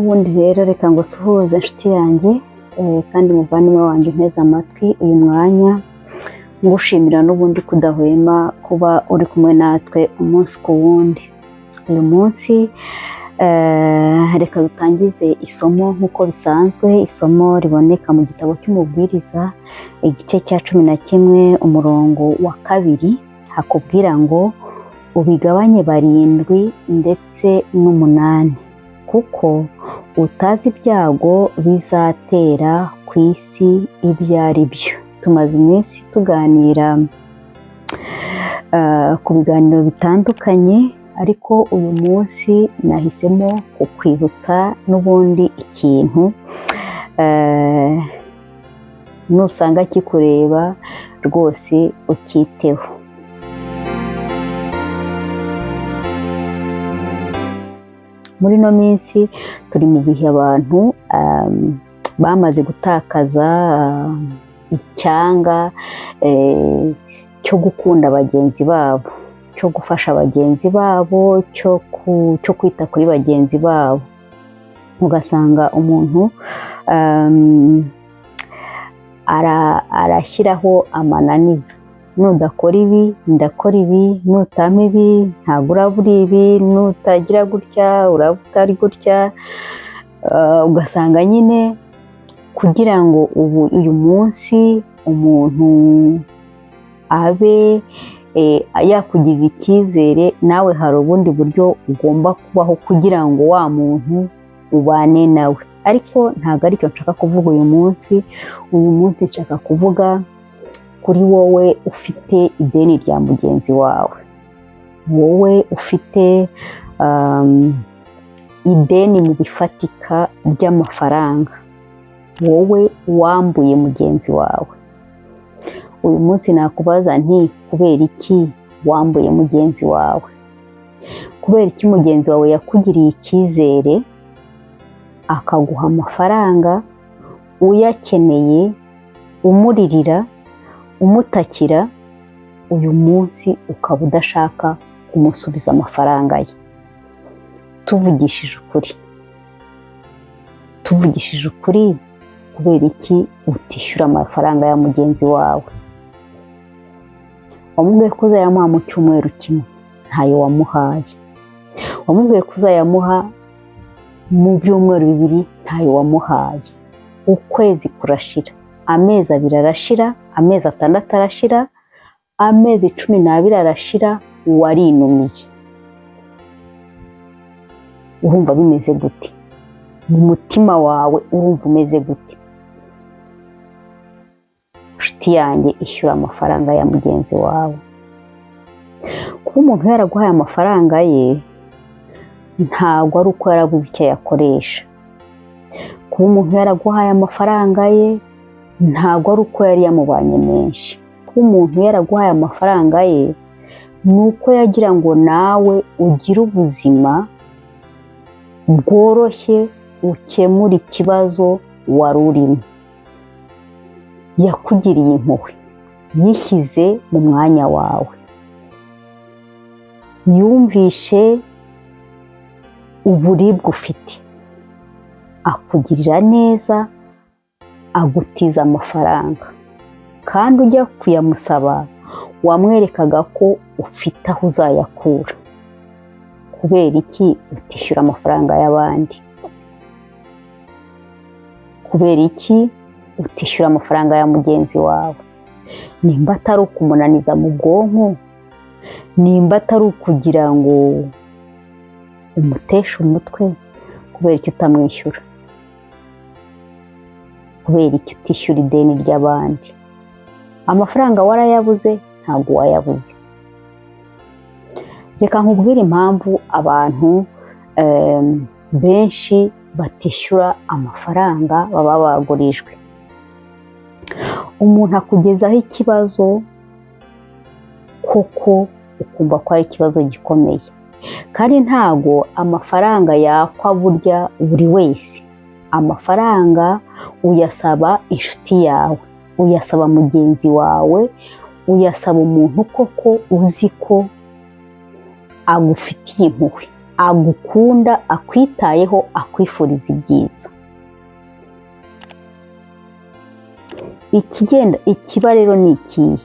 n'ubundi rero reka ngo suhuze inshuti yanjye kandi muvandimwe wanjye unteze amatwi uyu mwanya ngushimira n'ubundi kudahwema kuba uri kumwe natwe umunsi ku wundi. Uyu munsi reka dutangize isomo nk'uko bisanzwe, isomo riboneka mu gitabo cy'umubwiriza igice cya 11 umurongo wa 2 hakubwira ngo ubigabanye 7 ndetse n'8 kuko utazi ibyago bizatera ku isi ibyo ari byo. Tumaze iminsi tuganira ku biganiro bitandukanye, ariko uyu munsi nahisemo kukwibutsa n'ubundi ikintu nusanga kikureba rwose ukiteho. Muri no minsi turi mu bihe abantu bamaze gutakaza icyanga cyo gukunda bagenzi babo, cyo gufasha bagenzi babo, cyo kwita kuri bagenzi babo. Ugasanga umuntu arashyiraho amananiza: nudakora ibi ndakora ibi, nutama ibi ntabwo urabura ibi, nutagira gutya uraba utari gutya. Ugasanga nyine kugira ngo uyu munsi umuntu abe yakugirira icyizere, nawe hari ubundi buryo ugomba kubaho kugira ngo wa muntu ubane nawe. Ariko ntabwo aricyo nshaka kuvuga uyu munsi. Uyu munsi nshaka kuvuga kuri wowe ufite ideni rya mugenzi wawe, wowe ufite ideni mu bifatika ry'amafaranga, wowe wambuye mugenzi wawe. Uyu munsi nakubaza nti kubera iki wambuye mugenzi wawe? Kubera iki mugenzi wawe yakugiriye icyizere akaguha amafaranga uyakeneye, umuririra, umutakira, uyu munsi ukaba udashaka kumusubiza amafaranga ye? Tuvugishije ukuri, kubera iki utishyura amafaranga ya mugenzi wawe? Wamubwiye ko uzayamuha mu cyumweru kimwe, ntayo wamuhaye. Wamubwiye ko uzayamuha mu byumweru 2, ntayo wamuhaye. Ukwezi kurashira, amezi 2 arashira, amezi 6 arashira, amezi 12 arashira, warinumiye. Urumva bimeze gute? Mu mutima wawe urumva umeze gute? Nshuti yanjye, ishyura amafaranga ya mugenzi wawe. Kuba umuntu yaraguhaye amafaranga ye ntabwo ari uko yarabuze icyo yakoresha. Kuba umuntu yaraguhaye amafaranga ye ntabwo ari uko yari yamubanye menshi. Kuba umuntu yaraguhaye amafaranga ye ni uko yagira ngo nawe ugire ubuzima bworoshye, ukemura ikibazo wari urimo. Yakugiriye impuhwe, yishyize mu mwanya wawe, yumvishe uburibwe ufite, akugirira neza, agutiza amafaranga. Kandi ujya kuyamusaba wamwerekaga ko ufite aho uzayakura. Kubera iki utishyura amafaranga y'abandi? Kubera iki utishyura amafaranga ya mugenzi wawe? Nimba atari ukumunaniza mu bwonko, nimba atari ukugira ngo umuteshe umutwe, kubera iki utamwishyura? Kubera iki utishyura ideni ry'abandi? Amafaranga warayabuze? Ntabwo wayabuze. Reka nkubwire impamvu abantu benshi batishyura amafaranga baba bagurijwe. Umuntu akugezaho ikibazo koko ukumva ko ari ikibazo gikomeye, kandi ntago amafaranga yakwa burya buri wese. Amafaranga uyasaba inshuti yawe, uyasaba mugenzi wawe, uyasaba umuntu koko uzi ko agufitiye impuhwe. agukunda, akwitayeho, akwifuriza ibyiza. Ikiba rero ni ikihe?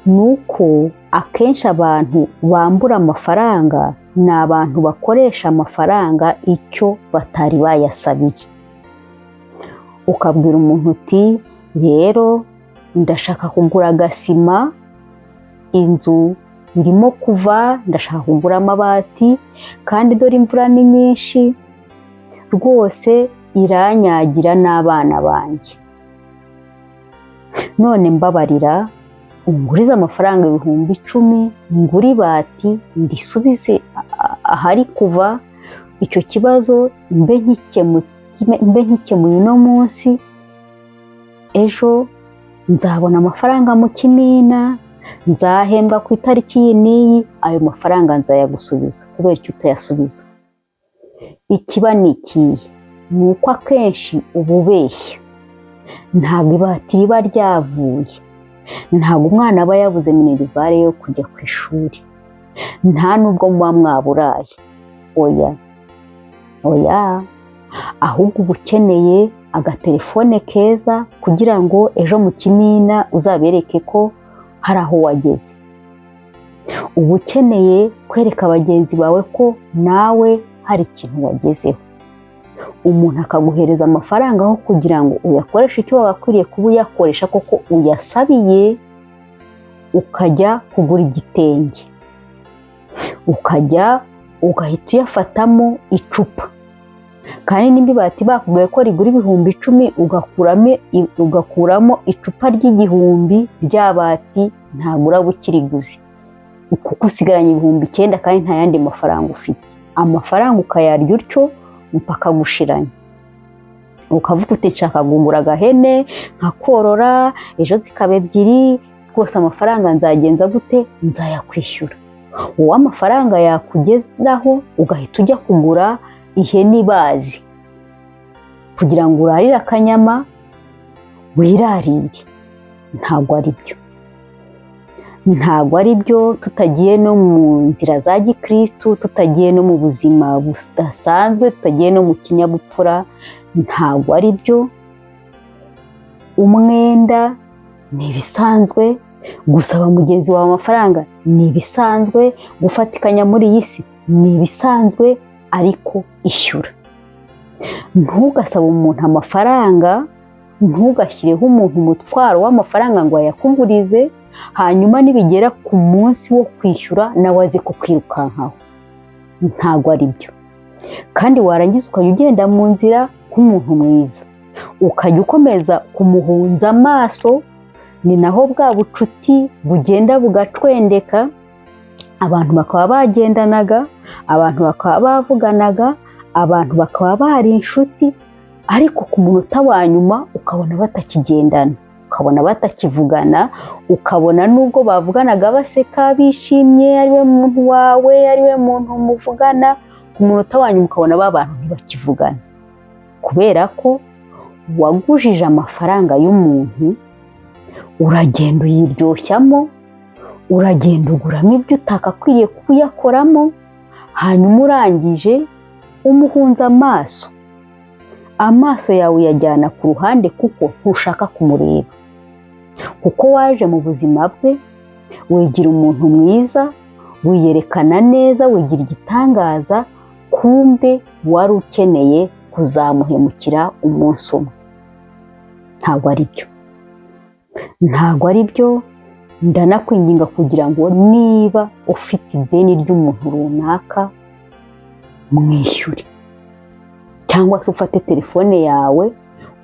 Ni uko akenshi abantu bambura amafaranga ni abantu bakoresha amafaranga icyo batari bayasabiye. Ukabwira umuntu uti rero ndashaka kugura agasima, inzu irimo kuva, ndashaka kugura amabati, kandi dore imvura ni nyinshi rwose iranyagira n'abana banjye, none mbabarira ungurize amafaranga 10,000 ngure ibati ndisubize ahari kuva icyo kibazo, mbe nkikemuye uno munsi, ejo nzabona amafaranga mu kimina, nzahembwa ku itariki iyi n'iyi, ayo mafaranga nzayagusubiza. Kubera icyo utayasubiza? Ikiba ni ikihe? Ni uko akenshi uba ubeshya, ntabwo ibati riba ryavuye, ntabwo umwana aba yabuze minerivare yo kujya ku ishuri, nta nubwo muba mwaburaye. Oya, ahubwo uba ukeneye agatelefone keza kugira ngo ejo mu kimina uzabereke ko hari aho wageze. Uba ukeneye kwereka bagenzi bawe ko nawe hari ikintu wagezeho. Umuntu akaguhereza amafaranga aho kugira ngo uyakoreshe icyo wagakwiriye kuba uyakoresha koko uyasabiye, ukajya kugura igitenge, ugahita uyafatamo icupa, kandi nimba ibati bakubwiye ko rigura 10,000 ugakuramo icupa ry'1,000 ry'abati, ntabwo uraba ukiriguze kuko usigaranye 9,000 kandi nta yandi mafaranga ufite. Amafaranga ukayarya utyo mpaka gushiranye, ukavuga uti nshaka kugura agahene nkakorora, ejo zikaba 2, rwose amafaranga nzagenza gute? Nzayakwishyura. Uwo amafaranga yakugeraho ugahita ujya kugura ihene ibazi kugira ngo urarire akanyama wirarire. Ntabwo ari byo, tutagiye no mu nzira za gikristu, tutagiye no mu buzima budasanzwe, tutagiye no mu kinyabupfura, ntabwo ari byo. Umwenda ni ibisanzwe, gusaba mugenzi wawe amafaranga ni ibisanzwe, gufatikanya muri iyi si ni ibisanzwe, ariko ishyura. Ntugasabe umuntu amafaranga, ntugashyireho umuntu umutwaro w'amafaranga ngo ayakugurize, hanyuma nibigera ku munsi wo kwishyura nawe aze kukwirukankaho. Ntabwo ari byo. Kandi warangiza ukajya ugenda mu nzira nk'umuntu mwiza, ukajya ukomeza kumuhunza amaso, ni naho bwa bucuti bugenda bugacwendeka, abantu bakaba bagendanaga, abantu bakaba bavuganaga, abantu bakaba bari inshuti, ariko ku munota wa nyuma ukabona batakigendana, ukabona batakivugana, ukabona nubwo bavuganaga baseka bishimye, ariwe muntu wawe, ariwe muntu muvugana, ku munota wa nyuma ukabona bantu ntibakivugana, kubera ko wagujije amafaranga y'umuntu, uragenda uyiryoshyamo, uragenda uguramo ibyo utakakwiriye kuyakoramo, hanyuma urangije umuhunza amaso yawe uyajyana ku ruhande kuko ntushaka kumureba, kuko waje mu buzima bwe wigira umuntu mwiza, wiyerekana neza, wigira igitangaza, kumbe wari ukeneye kuzamuhemukira umunsi umwe. Ntabwo ari byo. Ndanakwinginga kugira ngo niba ufite ideni ry'umuntu runaka mwishyure, cyangwa se ufate telefone yawe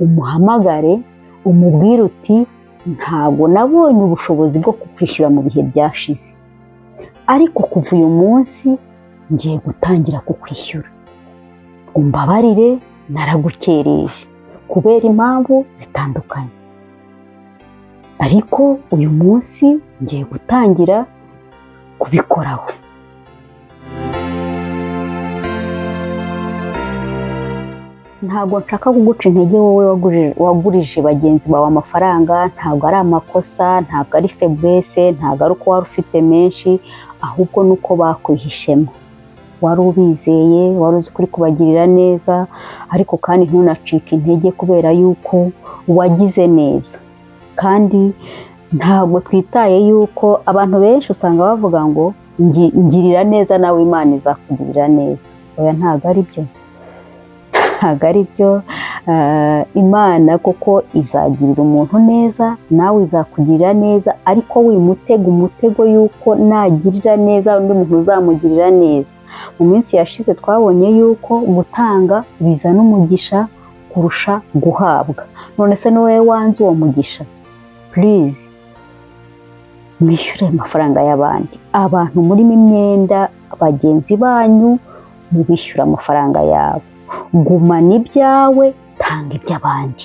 umuhamagare, umubwire uti ntabwo nabonye ubushobozi bwo kukwishyura mu bihe byashize, ariko kuva uyu munsi ngiye gutangira kukwishyura, umbabarire naragukereje kubera impamvu zitandukanye, ariko uyu munsi ngiye gutangira kubikoraho. Ntabwo nshaka kuguca intege wowe wagurije bagenzi bawe amafaranga, ntabwo ari amakosa, ntabwo ari faiblesse, ntabwo ari uko wari ufite menshi, ahubwo nuko bakwihishemo. wari ubizeye, wari uzi kuri kubagirira neza, ariko kandi ntunacike intege kubera yuko wagize neza. Kandi ntabwo twitaye yuko abantu benshi usanga bavuga ngo ngirira neza nawe Imana izakugirira neza. Oya, ntabwo ari byo, ntabwo ari byo. Imana koko izagirira umuntu neza, nawe izakugirira neza, ariko wimutega umutego yuko nagirira neza undi muntu uzamugirira neza. Mu minsi yashize twabonye yuko gutanga bizana umugisha kurusha guhabwa. None se ni wowe wanze uwo mugisha? Please, mwishyure amafaranga y'abandi. Abantu murimo imyenda, bagenzi banyu, mubishyura amafaranga yabo. Gumana ibyawe, tanga iby'abandi.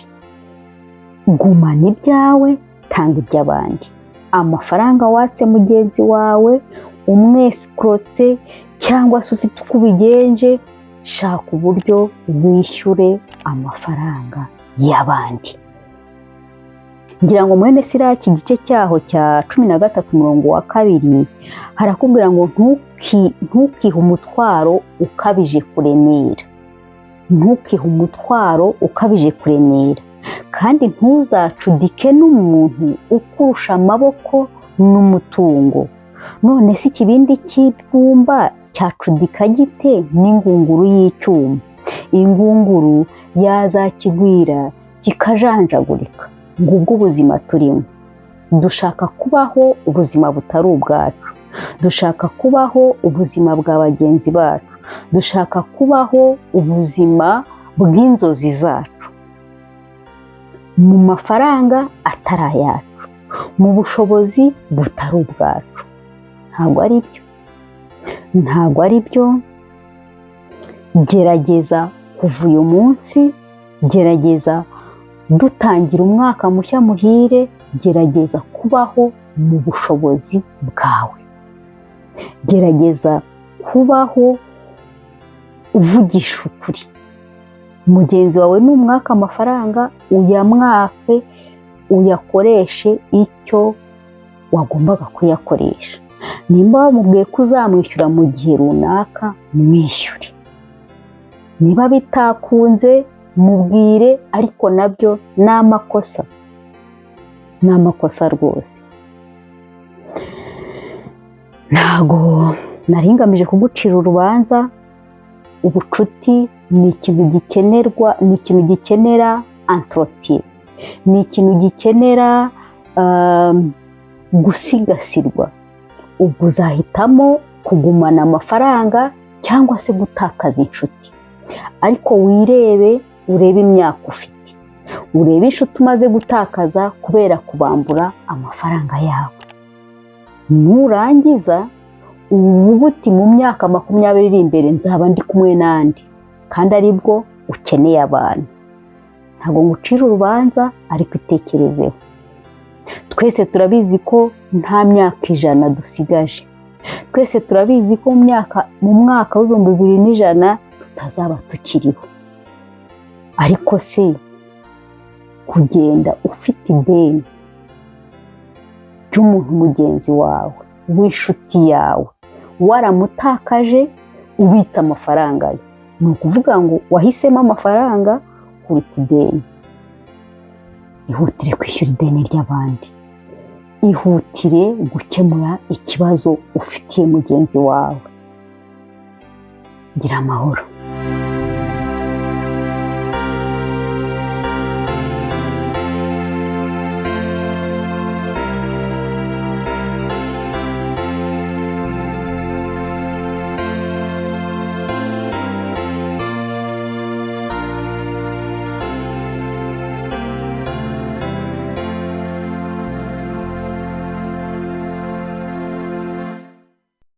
Gumana ibyawe, tanga iby'abandi. Amafaranga watse mugenzi wawe, umwesikorotse cyangwa se ufite uko ubigenje, shaka uburyo wishyure amafaranga y'abandi. Ngira ngo mwene Siraki igice cyaho cya 13:2 harakubwira ngo ntukihe umutwaro ukabije kuremera. Ntukihe umutwaro ukabije kuremera, kandi ntuzacudike n'umuntu ukurusha amaboko n'umutungo. None se ikibindi cy'ibumba cyacudika gite n'ingunguru y'icyuma? Ingunguru yazakigwira kikajanjagurika. Ngubwo ubuzima turimo. Dushaka kubaho ubuzima butari ubwacu. Dushaka kubaho ubuzima bwa bagenzi bacu. Dushaka kubaho ubuzima bw'inzozi zacu, mu mafaranga atari ayacu, mu bushobozi butari ubwacu. Ntabwo ari byo, ntabwo ari byo. Gerageza kuva uyu munsi, gerageza dutangira umwaka mushya muhire, gerageza kubaho mu bushobozi bwawe. Gerageza kubaho uvugisha ukuri. Mugenzi wawe numwaka amafaranga, uyamwake, uyakoreshe icyo wagombaga kuyakoresha. Nimba wamubwiye ko uzamwishyura mu gihe runaka, mwishyure. Niba bitakunze, mubwire, ariko nabyo ni amakosa. Ni amakosa rwose. Ntago nari ngamije kugucira urubanza. Ubucuti ni ikintu gikenerwa, ni ikintu gikenera entretien, ni ikintu gikenera gusigasirwa. Ubwo uzahitamo kugumana amafaranga cyangwa se gutakaza inshuti. Ariko wirebe, urebe imyaka ufite, urebe inshuti umaze gutakaza kubera kubambura amafaranga yawe. Nurangiza uvuga uti mu myaka 20 iri imbere nzaba ndi kumwe nandi, kandi aribwo ukeneye abantu. Ntabwo ngucira urubanza, ariko itekerezeho. Twese turabizi ko nta myaka 100 dusigaje. Twese turabizi ko mu mwaka wa 2100 tutazaba tukiriho. Ariko se kugenda ufite ideni ry'umuntu mugenzi wawe, w'inshuti yawe, waramutakaje ubitsa amafaranga ye, ni ukuvuga ngo wahisemo amafaranga kuruta ideni. Ihutire kwishyura ideni ry'abandi. Ihutire gukemura ikibazo ufitiye mugenzi wawe. Gira amahoro.